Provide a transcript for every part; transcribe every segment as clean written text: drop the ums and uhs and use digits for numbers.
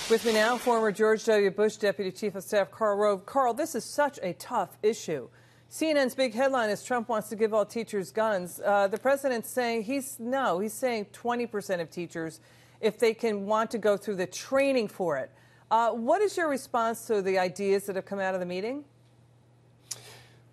With me now, former George W. Bush Deputy Chief of Staff Karl Rove. Karl, this is such a tough issue. CNN's big headline is Trump wants to give all teachers guns. The president's saying he's saying 20% of teachers if they can want to go through the training for it. What is your response to the ideas that have come out of the meeting?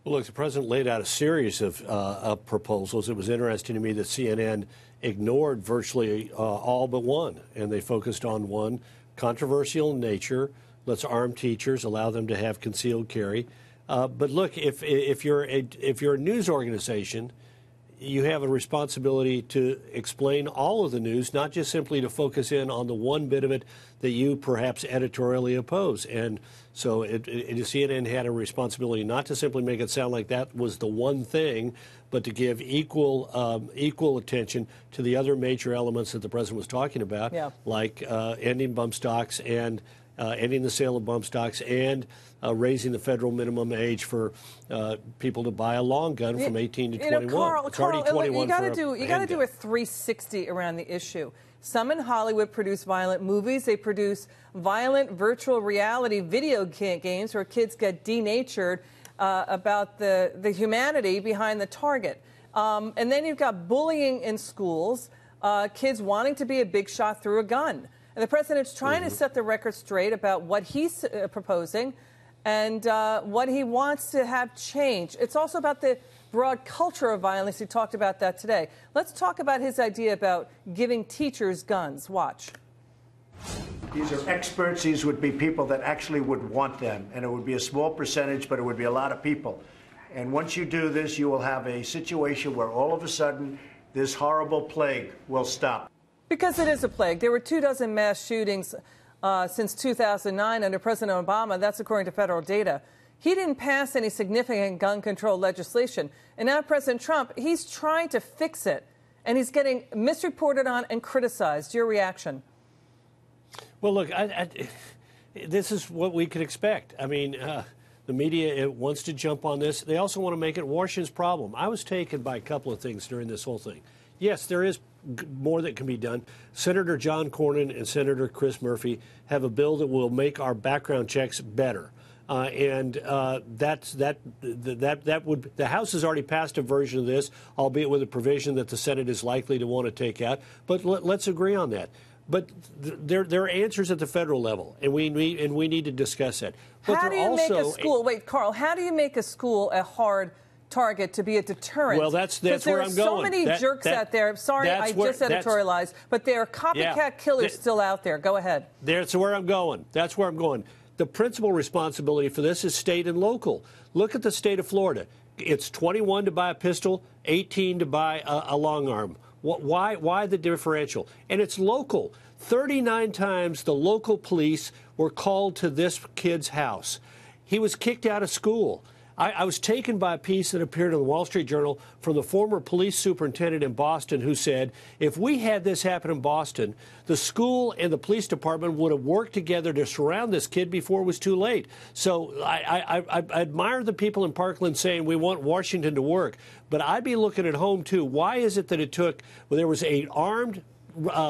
Well, look, the president laid out a series of proposals. It was interesting to me that CNN ignored virtually all but one, and they focused on one, controversial in nature. Let's arm teachers, allow them to have concealed carry. But look, if you're a news organization, you have a responsibility to explain all of the news, not just simply to focus in on the one bit of it that you perhaps editorially oppose. And so CNN had a responsibility not to simply make it sound like that was the one thing, but to give equal attention to the other major elements that the president was talking about, like ending bump stocks and ending the sale of bump stocks and raising the federal minimum age for people to buy a long gun from 18 to 21. Karl, it's already 21 you got to do a 360 around the issue. Some in Hollywood produce violent movies. They produce violent virtual reality video games where kids get denatured about the humanity behind the target. And then you've got bullying in schools, kids wanting to be a big shot through a gun. And the president's trying to set the record straight about what he's proposing and what he wants to have change. It's also about the broad culture of violence. He talked about that today. Let's talk about his idea about giving teachers guns. Watch. These are experts. These would be people that actually would want them. And it would be a small percentage, but it would be a lot of people. And once you do this, you will have a situation where all of a sudden this horrible plague will stop. Because it is a plague. There were 24 mass shootings since 2009 under President Obama. That's according to federal data. He didn't pass any significant gun control legislation. And now President Trump, he's trying to fix it. And he's getting misreported on and criticized. Your reaction? Well, look, this is what we could expect. I mean, the media wants to jump on this. They also want to make it Washington's problem. I was taken by a couple of things during this whole thing. Yes, there is more that can be done. Senator John Cornyn and Senator Chris Murphy have a bill that will make our background checks better. The House has already passed a version of this, albeit with a provision that the Senate is likely to want to take out. But let's agree on that. But there are answers at the federal level, and we need to discuss that. But how do you make a school? Wait, Karl. How do you make a school a hard target to be a deterrent? Well, that's where I'm going. There are so many jerks out there. Sorry, I just editorialized, but there are copycat killers still out there. Go ahead. That's where I'm going. That's where I'm going. The principal responsibility for this is state and local. Look at the state of Florida. It's 21 to buy a pistol, 18 to buy a long arm. Why the differential? And it's local. 39 times the local police were called to this kid's house. He was kicked out of school. I was taken by a piece that appeared in the Wall Street Journal from the former police superintendent in Boston who said, if we had this happen in Boston, the school and the police department would have worked together to surround this kid before it was too late. So I admire the people in Parkland saying we want Washington to work, but I'd be looking at home, too. Why is it that it took, well, there was an armed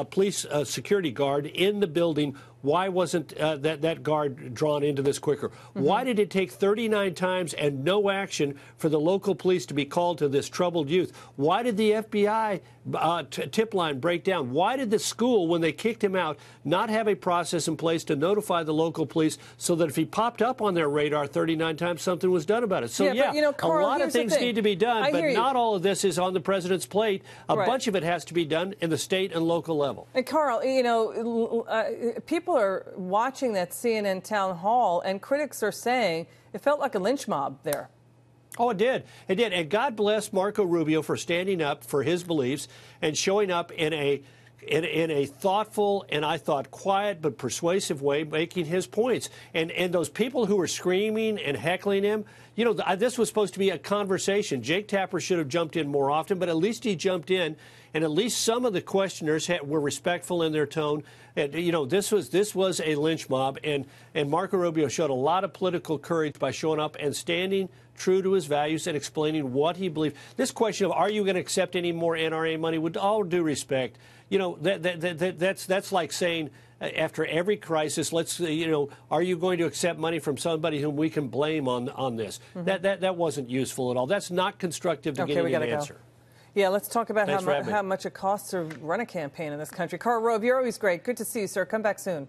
police security guard in the building? Why wasn't that guard drawn into this quicker? Why did it take 39 times and no action for the local police to be called to this troubled youth? Why did the FBI tip line break down? Why did the school, when they kicked him out, not have a process in place to notify the local police so that if he popped up on their radar 39 times, something was done about it? So, Karl, a lot of things need to be done, but not all of this is on the president's plate. A bunch of it has to be done in the state and local level. And, Karl, people are watching that CNN town hall, and critics are saying it felt like a lynch mob there. Oh, it did. It did. And God bless Marco Rubio for standing up for his beliefs and showing up in a thoughtful and, I thought, quiet but persuasive way, making his points. And those people who were screaming and heckling him, this was supposed to be a conversation. Jake Tapper should have jumped in more often, but at least he jumped in, and at least some of the questioners were respectful in their tone. And, this was a lynch mob, and Marco Rubio showed a lot of political courage by showing up and standing true to his values and explaining what he believed. This question of are you going to accept any more NRA money, with all due respect, that's like saying after every crisis, let's, are you going to accept money from somebody whom we can blame on this? That wasn't useful at all. That's not constructive to getting an answer. Yeah, let's talk about Thanks how much it costs to run a campaign in this country. Karl Rove, you're always great. Good to see you, sir. Come back soon.